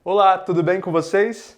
Olá, tudo bem com vocês?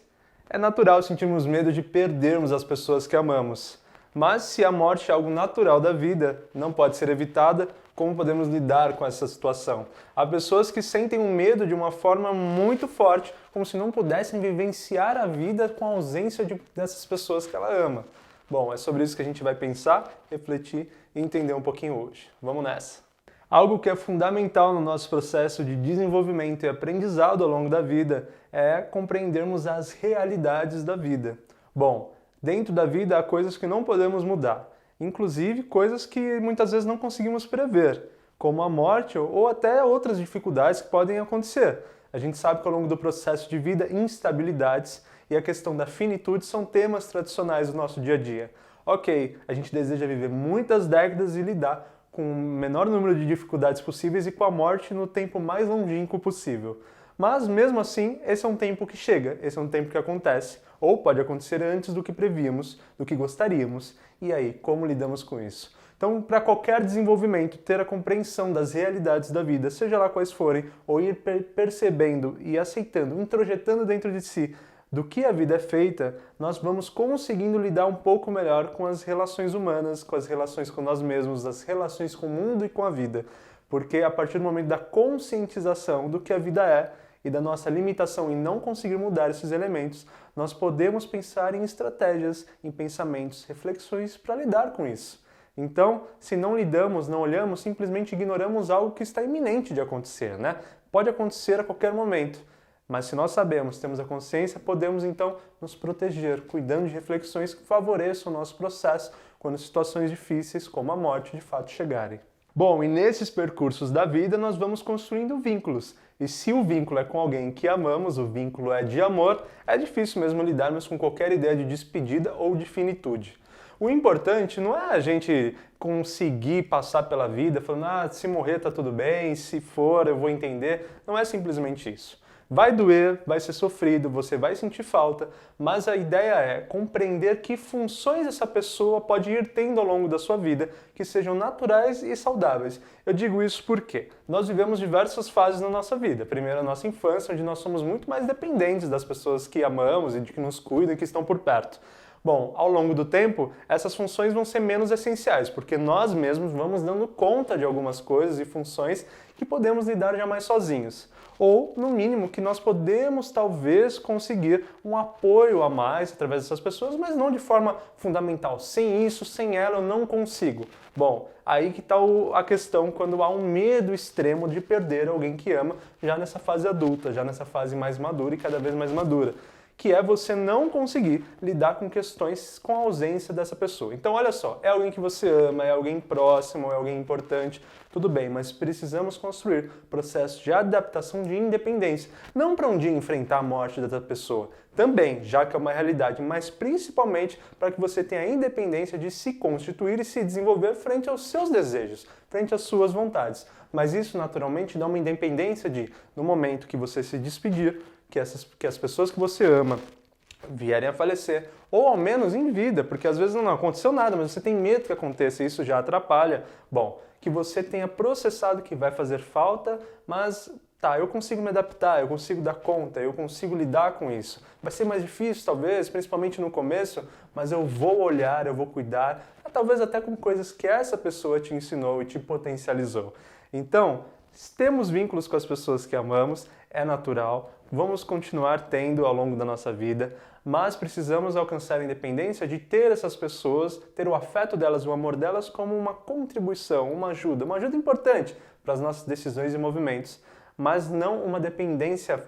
É natural sentirmos medo de perdermos as pessoas que amamos. Mas se a morte é algo natural da vida, não pode ser evitada, como podemos lidar com essa situação? Há pessoas que sentem um medo de uma forma muito forte, como se não pudessem vivenciar a vida com a ausência dessas pessoas que ela ama. Bom, é sobre isso que a gente vai pensar, refletir e entender um pouquinho hoje. Vamos nessa! Algo que é fundamental no nosso processo de desenvolvimento e aprendizado ao longo da vida é compreendermos as realidades da vida. Bom, dentro da vida há coisas que não podemos mudar, inclusive coisas que muitas vezes não conseguimos prever, como a morte ou até outras dificuldades que podem acontecer. A gente sabe que ao longo do processo de vida, instabilidades e a questão da finitude são temas tradicionais do nosso dia a dia. Ok, a gente deseja viver muitas décadas e lidar com o menor número de dificuldades possíveis e com a morte no tempo mais longínquo possível. Mas, mesmo assim, esse é um tempo que chega, esse é um tempo que acontece, ou pode acontecer antes do que prevíamos, do que gostaríamos. E aí, como lidamos com isso? Então, para qualquer desenvolvimento, ter a compreensão das realidades da vida, seja lá quais forem, ou ir percebendo e aceitando, introjetando dentro de si do que a vida é feita, nós vamos conseguindo lidar um pouco melhor com as relações humanas, com as relações com nós mesmos, as relações com o mundo e com a vida. Porque a partir do momento da conscientização do que a vida é e da nossa limitação em não conseguir mudar esses elementos, nós podemos pensar em estratégias, em pensamentos, reflexões para lidar com isso. Então, se não lidamos, não olhamos, simplesmente ignoramos algo que está iminente de acontecer, né? Pode acontecer a qualquer momento. Mas se nós sabemos, temos a consciência, podemos então nos proteger, cuidando de reflexões que favoreçam o nosso processo quando situações difíceis, como a morte, de fato chegarem. Bom, e nesses percursos da vida nós vamos construindo vínculos. E se o vínculo é com alguém que amamos, o vínculo é de amor, é difícil mesmo lidarmos com qualquer ideia de despedida ou de finitude. O importante não é a gente conseguir passar pela vida falando, se morrer tá tudo bem, se for eu vou entender. Não é simplesmente isso. Vai doer, vai ser sofrido, você vai sentir falta, mas a ideia é compreender que funções essa pessoa pode ir tendo ao longo da sua vida que sejam naturais e saudáveis. Eu digo isso porque nós vivemos diversas fases na nossa vida. Primeiro, a nossa infância, onde nós somos muito mais dependentes das pessoas que amamos e de que nos cuidam e que estão por perto. Bom, ao longo do tempo, essas funções vão ser menos essenciais, porque nós mesmos vamos dando conta de algumas coisas e funções que podemos lidar já mais sozinhos. Ou, no mínimo, que nós podemos talvez conseguir um apoio a mais através dessas pessoas, mas não de forma fundamental. Sem isso, sem ela, eu não consigo. Bom, aí que está a questão quando há um medo extremo de perder alguém que ama, já nessa fase adulta, já nessa fase mais madura e cada vez mais madura, que é você não conseguir lidar com questões com a ausência dessa pessoa. Então, olha só, é alguém que você ama, é alguém próximo, é alguém importante, tudo bem, mas precisamos construir processos de adaptação de independência, não para um dia enfrentar a morte dessa pessoa, também, já que é uma realidade, mas principalmente para que você tenha a independência de se constituir e se desenvolver frente aos seus desejos, frente às suas vontades. Mas isso, naturalmente, dá uma independência de, no momento que você se despedir, que as pessoas que você ama vierem a falecer, ou ao menos em vida, porque às vezes não aconteceu nada, mas você tem medo que aconteça e isso já atrapalha. Bom, que você tenha processado que vai fazer falta, mas eu consigo me adaptar, eu consigo dar conta, eu consigo lidar com isso. Vai ser mais difícil, talvez, principalmente no começo, mas eu vou olhar, eu vou cuidar, talvez até com coisas que essa pessoa te ensinou e te potencializou. Então, temos vínculos com as pessoas que amamos, é natural, vamos continuar tendo ao longo da nossa vida, mas precisamos alcançar a independência de ter essas pessoas, ter o afeto delas, o amor delas como uma contribuição, uma ajuda importante para as nossas decisões e movimentos, mas não uma dependência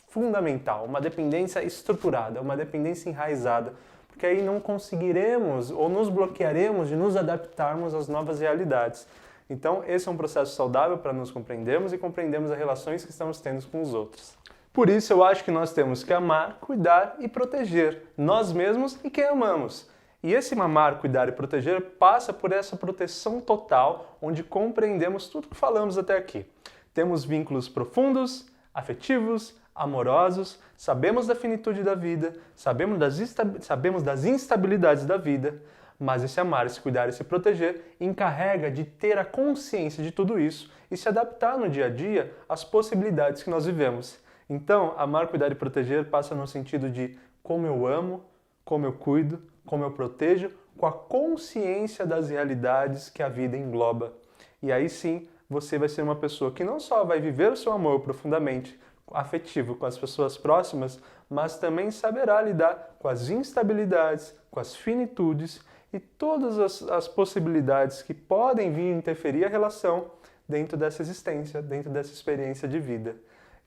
fundamental, uma dependência estruturada, uma dependência enraizada, porque aí não conseguiremos ou nos bloquearemos de nos adaptarmos às novas realidades. Então, esse é um processo saudável para nos compreendermos e compreendermos as relações que estamos tendo com os outros. Por isso, eu acho que nós temos que amar, cuidar e proteger nós mesmos e quem amamos. E esse amar, cuidar e proteger passa por essa proteção total, onde compreendemos tudo que falamos até aqui. Temos vínculos profundos, afetivos, amorosos, sabemos da finitude da vida, sabemos das instabilidades da vida, mas esse amar, esse cuidar e se proteger encarrega de ter a consciência de tudo isso e se adaptar no dia a dia às possibilidades que nós vivemos. Então, amar, cuidar e proteger passa no sentido de como eu amo, como eu cuido, como eu protejo, com a consciência das realidades que a vida engloba. E aí sim, você vai ser uma pessoa que não só vai viver o seu amor profundamente afetivo com as pessoas próximas, mas também saberá lidar com as instabilidades, com as finitudes e todas as possibilidades que podem vir interferir a relação dentro dessa existência, dentro dessa experiência de vida.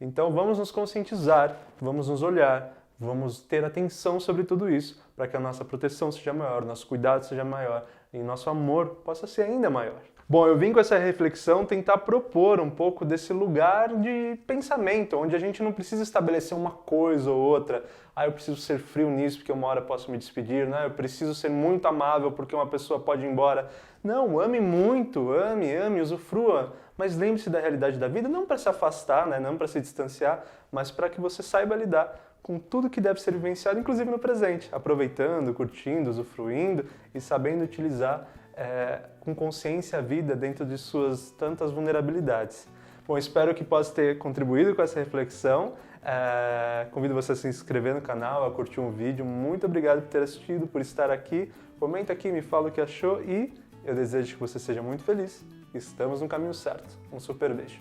Então vamos nos conscientizar, vamos nos olhar, vamos ter atenção sobre tudo isso para que a nossa proteção seja maior, nosso cuidado seja maior e nosso amor possa ser ainda maior. Bom, eu vim com essa reflexão tentar propor um pouco desse lugar de pensamento, onde a gente não precisa estabelecer uma coisa ou outra. Ah, eu preciso ser frio nisso porque uma hora posso me despedir, né? Eu preciso ser muito amável porque uma pessoa pode ir embora. Não, ame muito, ame, usufrua. Mas lembre-se da realidade da vida, não para se afastar, né? Não para se distanciar, mas para que você saiba lidar com tudo que deve ser vivenciado, inclusive no presente, aproveitando, curtindo, usufruindo e sabendo utilizar com consciência a vida dentro de suas tantas vulnerabilidades. Bom, espero que possa ter contribuído com essa reflexão. Convido você a se inscrever no canal, a curtir um vídeo. Muito obrigado por ter assistido, por estar aqui. Comenta aqui, me fala o que achou e eu desejo que você seja muito feliz. Estamos no caminho certo. Um super beijo.